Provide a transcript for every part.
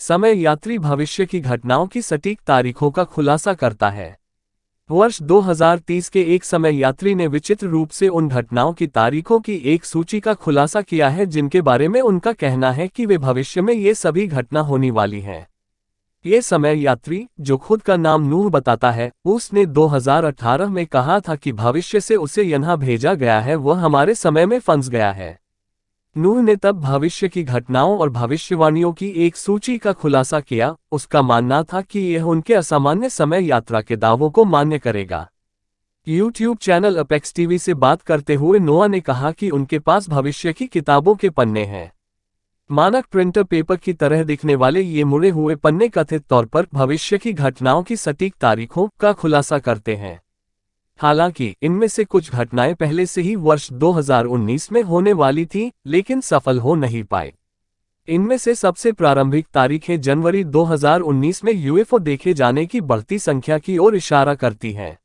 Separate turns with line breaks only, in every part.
समय यात्री भविष्य की घटनाओं की सटीक तारीखों का खुलासा करता है। वर्ष 2030 के एक समय यात्री ने विचित्र रूप से उन घटनाओं की तारीखों की एक सूची का खुलासा किया है जिनके बारे में उनका कहना है कि वे भविष्य में ये सभी घटना होने वाली हैं। ये समय यात्री, जो खुद का नाम नूह बताता है, उसने 2018 में कहा था कि भविष्य से उसे यहाँ भेजा गया है, वह हमारे समय में फंस गया है। नूह ने तब भविष्य की घटनाओं और भविष्यवाणियों की एक सूची का खुलासा किया। उसका मानना था कि यह उनके असामान्य समय यात्रा के दावों को मान्य करेगा। YouTube चैनल अपेक्स टीवी से बात करते हुए नोआ ने कहा कि उनके पास भविष्य की किताबों के पन्ने हैं। मानक प्रिंटर पेपर की तरह दिखने वाले ये मुड़े हुए पन्ने कथित तौर पर भविष्य की घटनाओं की सटीक तारीखों का खुलासा करते हैं। हालांकि इनमें से कुछ घटनाएं पहले से ही वर्ष 2019 में होने वाली थीं, लेकिन सफल हो नहीं पाए। इनमें से सबसे प्रारंभिक तारीखें जनवरी 2019 में यूएफओ देखे जाने की बढ़ती संख्या की ओर इशारा करती हैं।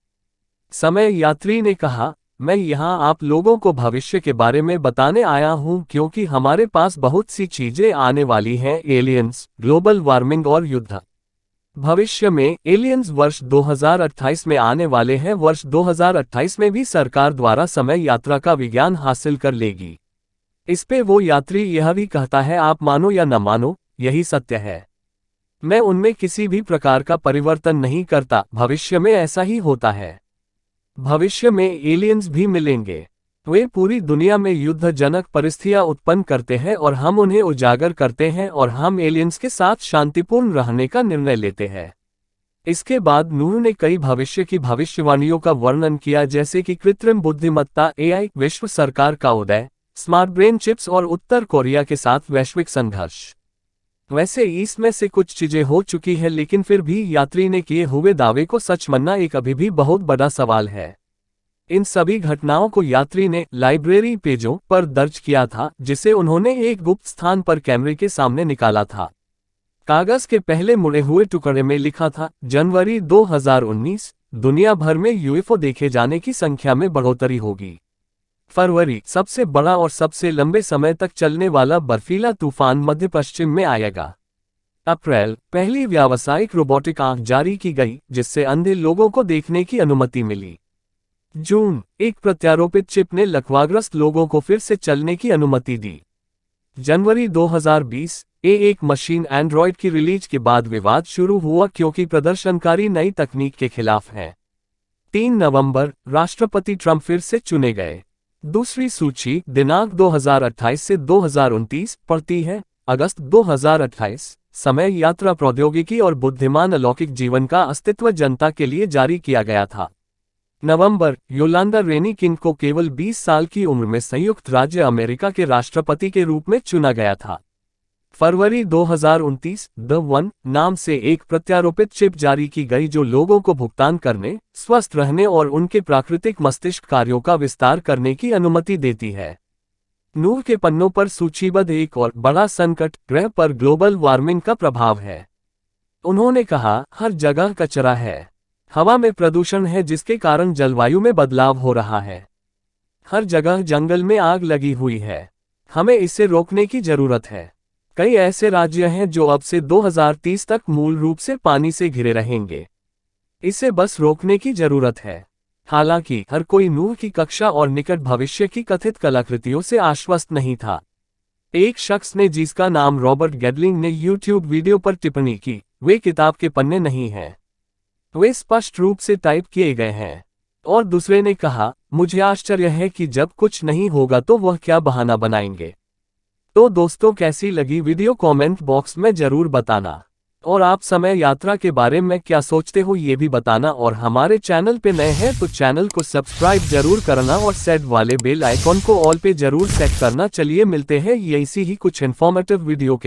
समय यात्री ने कहा, मैं यहाँ आप लोगों को भविष्य के बारे में बताने आया हूँ क्योंकि हमारे पास बहुत सी चीजें आने वाली हैं, एलियंस, ग्लोबल वार्मिंग और युद्ध। भविष्य में एलियंस वर्ष 2028 में आने वाले हैं। वर्ष 2028 में भी सरकार द्वारा समय यात्रा का विज्ञान हासिल कर लेगी। इस पे वो यात्री यह भी कहता है, आप मानो या न मानो, यही सत्य है। मैं उनमें किसी भी प्रकार का परिवर्तन नहीं करता, भविष्य में ऐसा ही होता है। भविष्य में एलियंस भी मिलेंगे। वे पूरी दुनिया में युद्धजनक परिस्थितियां उत्पन्न करते हैं और हम उन्हें उजागर करते हैं और हम एलियंस के साथ शांतिपूर्ण रहने का निर्णय लेते हैं। इसके बाद नूह ने कई भविष्य की भविष्यवाणियों का वर्णन किया, जैसे कि कृत्रिम बुद्धिमत्ता एआई, विश्व सरकार का उदय, स्मार्ट ब्रेन चिप्स और उत्तर कोरिया के साथ वैश्विक संघर्ष। वैसे इसमें से कुछ चीजें हो चुकी है, लेकिन फिर भी यात्री ने किए हुए दावे को सच मानना एक अभी भी बहुत बड़ा सवाल है। इन सभी घटनाओं को यात्री ने लाइब्रेरी पेजों पर दर्ज किया था, जिसे उन्होंने एक गुप्त स्थान पर कैमरे के सामने निकाला था। कागज के पहले मुड़े हुए टुकड़े में लिखा था, जनवरी 2019, दुनिया भर में यूएफओ देखे जाने की संख्या में बढ़ोतरी होगी। फरवरी, सबसे बड़ा और सबसे लंबे समय तक चलने वाला बर्फीला तूफान मध्य पश्चिम में आएगा। अप्रैल, पहली व्यावसायिक रोबोटिक आंख जारी की गई, जिससे अंधे लोगों को देखने की अनुमति मिली। जून, एक प्रत्यारोपित चिप ने लकवाग्रस्त लोगों को फिर से चलने की अनुमति दी। जनवरी 2020, एक मशीन एंड्रॉयड की रिलीज के बाद विवाद शुरू हुआ क्योंकि प्रदर्शनकारी नई तकनीक के खिलाफ हैं। 3 नवंबर, राष्ट्रपति ट्रंप फिर से चुने गए। दूसरी सूची दिनांक 2028 से 2029 पड़ती है। अगस्त 2028, समय यात्रा प्रौद्योगिकी और बुद्धिमान अलौकिक जीवन का अस्तित्व जनता के लिए जारी किया गया था। नवंबर, योलांडा रेनी किंग को केवल 20 साल की उम्र में संयुक्त राज्य अमेरिका के राष्ट्रपति के रूप में चुना गया था। फरवरी 2029, द वन नाम से एक प्रत्यारोपित चिप जारी की गई जो लोगों को भुगतान करने, स्वस्थ रहने और उनके प्राकृतिक मस्तिष्क कार्यों का विस्तार करने की अनुमति देती है। नूह के पन्नों पर सूचीबद्ध एक और बड़ा संकट ग्रह पर ग्लोबल वार्मिंग का प्रभाव है। उन्होंने कहा, हर जगह कचरा है, हवा में प्रदूषण है जिसके कारण जलवायु में बदलाव हो रहा है। हर जगह जंगल में आग लगी हुई है, हमें इसे रोकने की जरूरत है। कई ऐसे राज्य हैं जो अब से 2030 तक मूल रूप से पानी से घिरे रहेंगे। इसे बस रोकने की जरूरत है। हालांकि हर कोई नूह की कक्षा और निकट भविष्य की कथित कलाकृतियों से आश्वस्त नहीं था। एक शख्स ने, जिसका नाम रॉबर्ट गैडलिंग, ने YouTube वीडियो पर टिप्पणी की, वे किताब के पन्ने नहीं हैं, वे स्पष्ट रूप से टाइप किए गए हैं। और दूसरे ने कहा, मुझे आश्चर्य है कि जब कुछ नहीं होगा तो वह क्या बहाना बनाएंगे। तो दोस्तों, कैसी लगी वीडियो कमेंट बॉक्स में जरूर बताना। और आप समय यात्रा के बारे में क्या सोचते हो ये भी बताना। और हमारे चैनल पे नए हैं तो चैनल को सब्सक्राइब जरूर करना और सेट वाले बेल आइकॉन को ऑल पे जरूर सेट करना। चलिए मिलते हैं ये इसी ही कुछ इन्फॉर्मेटिव वीडियो के